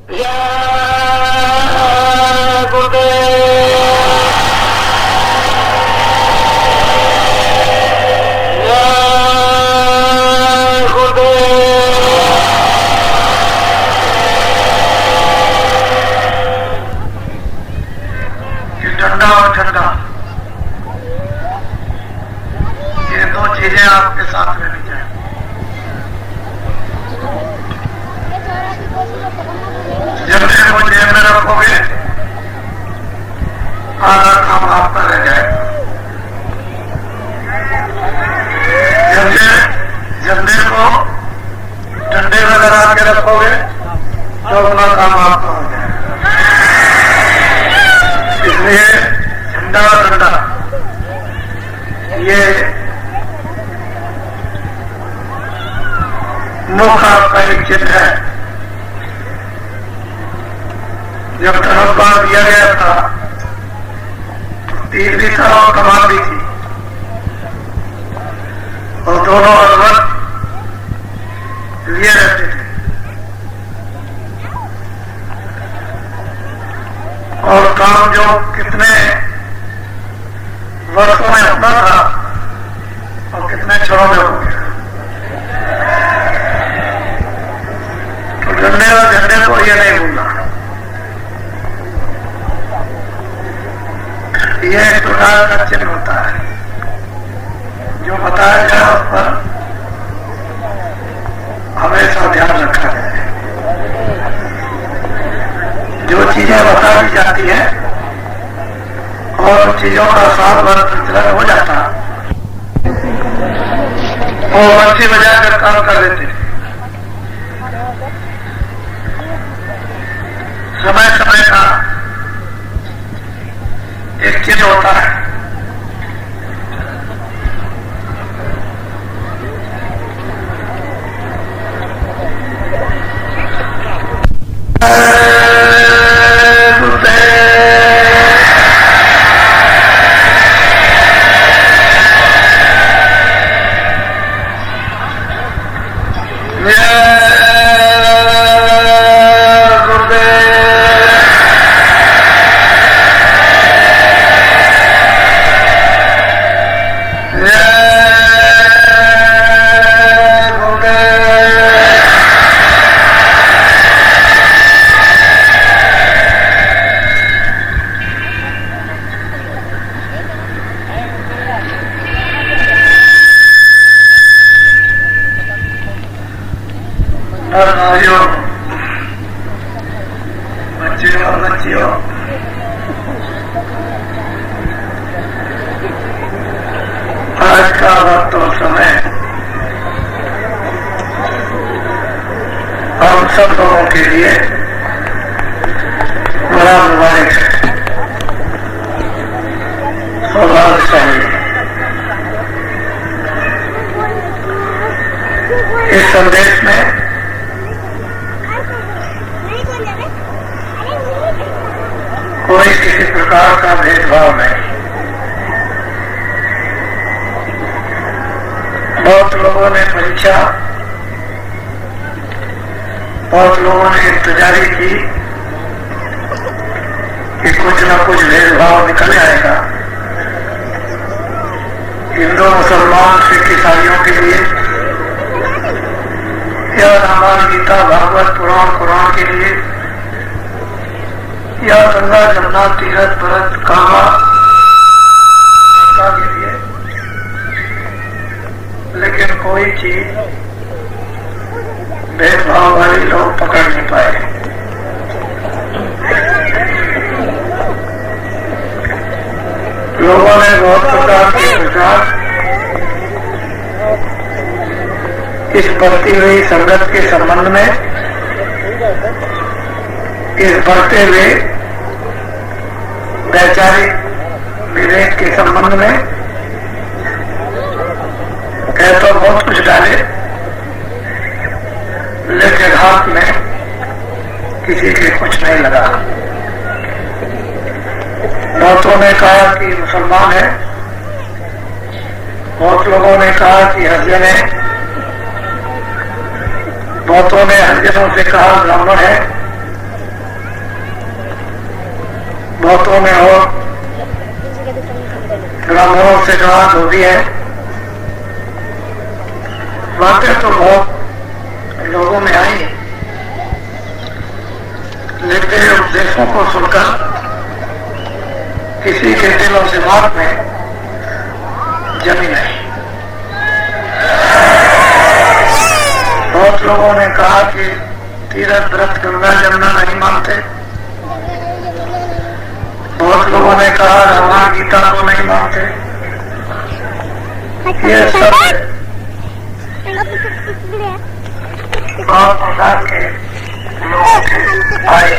ठंडा और ठंडा, ये दो चीजें आपके साथ रहनी चाहिए। झंडे को जेब में रखोगे, आधा काम आपका रह जाएगा। झंडे को ठंडे में लगा के रखोगे तो अपना काम आपका हो जाएगा। इसलिए ठंडा और ठंडा ये मुख आपका एक चिन्ह है। जब धनुर्बाण दिया गया था, तीर भी था और कमान भी थी, और दोनों हनुमत लिए रहते थे। और काम जो कितने वर्षों में होना था और कितने क्षणों में हो गया। तो झंडे और झंडे को ये नहीं भूलना। ये एक प्रकार का चिन्ह होता है जो बताया गया, उस पर हमेशा ध्यान रखा जाए। जो चीजें बता दी जाती है और चीजों का साथ प्रचलन हो जाता, और बंसी बजाकर काम कर लेते। समय समय का एक चिन्ह होता है। बच्चियों, आज का वक्त और समय हम सब लोगों के लिए बड़ा मुबारक है, सौभाग्यशाली है। इस संदेश में कोई किसी प्रकार का भेदभाव नहीं। बहुत लोगों ने परीक्षा, बहुत लोगों ने इंतजारी की कि कुछ न कुछ भेदभाव निकल आएगा। हिंदू मुसलमान सिख ईसाइयों के लिए, या रामायण गीता भागवत पुराण कुरान के लिए, या गंगा जमुना तीरथ भरत कामा के लिए, लेकिन कोई चीज भेदभाव वाले लोग पकड़ नहीं पाए। लोगों ने बहुत प्रकार के प्रचार इस बढ़ती हुई संगत के संबंध में, इस बढ़ते हुए वैचारिक विवेक के संबंध में कह तो बहुत कुछ डाले, लेकिन हाथ में किसी के कुछ नहीं लगा। बहुतों ने कहा कि मुसलमान है, बहुत लोगों ने कहा कि हरिजन है, बहुतों ने हरिजनों से कहा ब्राह्मण है, बहुतों में हो, ब्राह्मणों से बात होती है। बातें तो बहुत लोगों में आई, लेकिन उपदेशों को सुनकर किसी के दिलों दिमाग में जमी नहीं। बहुत लोगों ने कहा कि तीर्थ व्रत गंगा जमुना नहीं मानते, बहुत लोगों ने कहा रामायण गीता को नहीं मानते। ये सब बहुत प्रकार के लोग आए,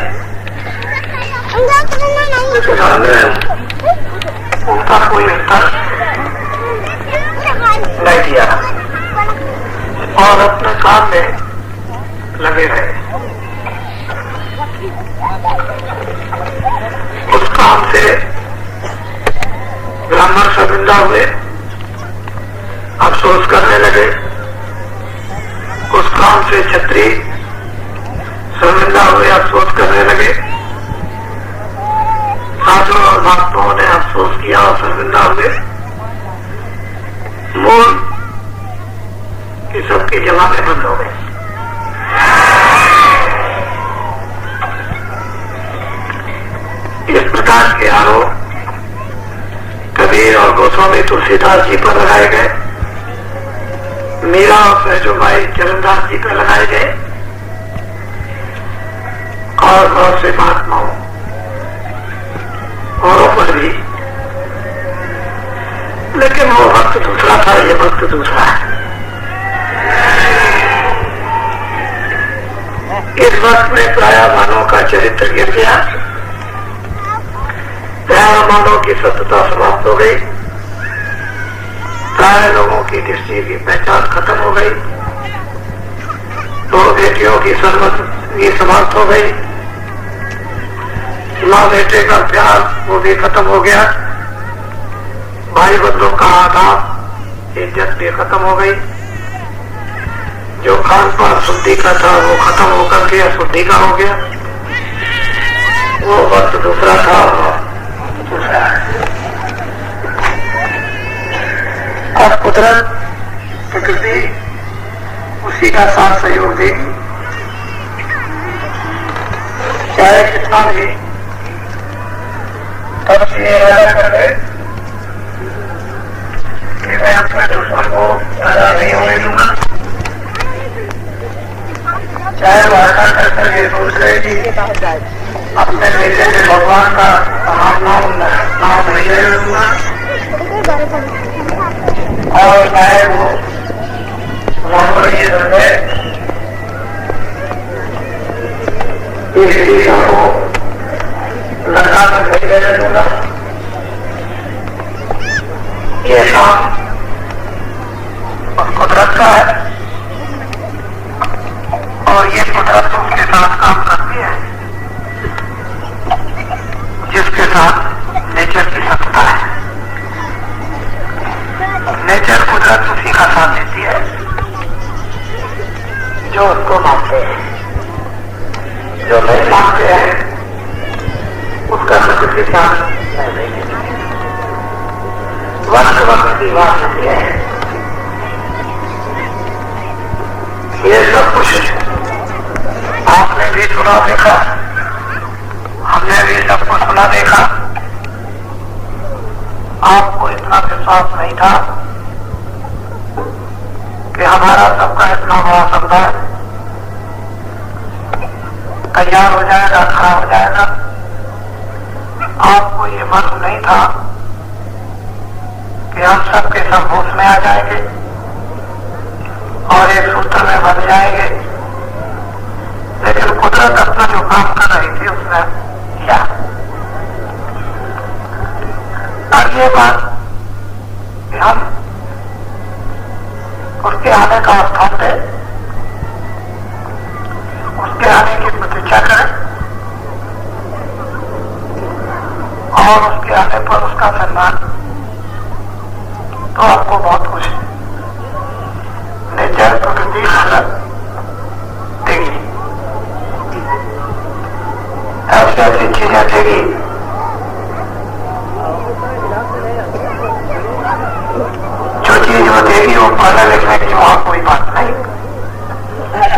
उनका कोई उत्तर नहीं दिया और अपने काम में लगे रहे। उस काम से ब्राह्मण शर्मिंदा हुए, अफसोस करने लगे। उस काम से क्षत्रिय शर्मिंदा हुए, अफसोस करने लगे। साधुओं और भक्तों ने अफसोस किया और शर्मिंदा हुए। मूल की सबकी जवानें बंद हो गई। इस प्रकार के आरोप कबीर और गोस्वामी तुलसीदास जी पर लगाए गए, मीरा और सहजोबाई चरणदास जी पर लगाए गए और बहुत से महात्माओं औरों पर भी। लेकिन वो वक्त दूसरा था, ये वक्त दूसरा है। इस वक्त में प्राय मानव का चरित्र गिर गया, प्राय मानव की सत्यता समाप्त हो गई, प्राय लोगों की दृष्टि की पहचान खत्म हो गई, दो बेटियों की सर्वस्वी समाप्त हो गई, माँ बेटे का प्यार वो भी खत्म हो गया, भाई बंधुओं का आदाब इज्जत भी खत्म हो गई। जो खान पान शुद्धि का था वो खत्म होकर के अशुद्धि का हो गया। वो वक्त दूसरा था, दूसरा है। अब कुदरत प्रकृति उसी का साथ सहयोग देगी, चाहे कितना भी तब ये कर ले कि मैं अपने दुश्मन को पैदा नहीं होने दूंगा, चाहे वादा करकर ये सोच रहे कि अपने बेटे से भगवान का नाम नहीं ले लूंगा, और चाहे वो ये समझे इस दिशा को लड़का में नहीं ले लूंगा। ये काम कुदरत का है और ये कुदरत उसके साथ काम करती है जिसके साथ नेचर की सत्ता है। नेचर कुदरत उसी का साथ देती है जो उसको मानते हैं, जो नहीं मानते हैं उसका प्रकृति ध्यान नहीं देती। वक्त वक्त की बात होती है। ये सब कुछ आपने भी सुना देखा, हमने भी सबको सुना देखा। आपको इतना विश्वास नहीं था कि हमारा सबका इतना बड़ा समुदाय तैयार हो जाएगा, खड़ा हो जाएगा। आपको ये मालूम नहीं था कि हम सबके सब होश में आ जाएंगे और एक सूत्र में बन जाएंगे। लेकिन कुदरत अपना जो काम कर रही थी उसने किया। और ये बात कि हम उसके आने का स्थान दें, उसके आने की प्रतीक्षा करें और उसके आने पर उसका सम्मान, तो आपको बहुत खुश नेचर प्रकृति देगी, ऐसी ऐसी चीजें देगी बोलेगी वो पढ़ने लिखने की वहां कोई बात नहीं,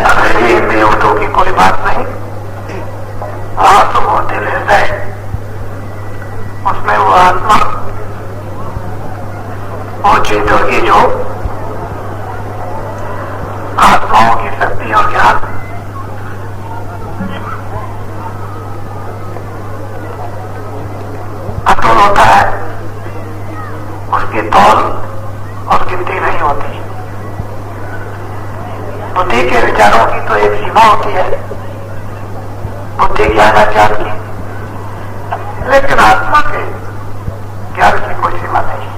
अंग्रेजी हिंदी उर्दू की कोई बात नहीं, वहां तो वो दिल हृदय, उसमें वो आत्मा, वो चीज होगी जो आत्माओं की शक्ति और ज्ञान अतुल होता है, उसकी तौल और गिनती नहीं होती। बुद्धि के विचारों की तो एक सीमा होती है, बुद्धि ज्ञानाचार की, लेकिन आत्मा के ज्ञान की कोई सीमा नहीं।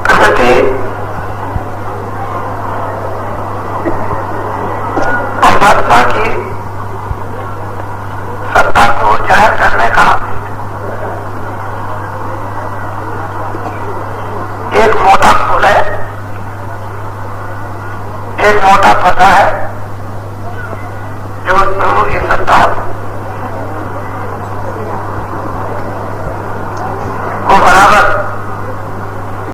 प्रकृति परमात्मा की सत्ता को जाहिर करने का एक मोटा फूल है, एक मोटा पौधा है,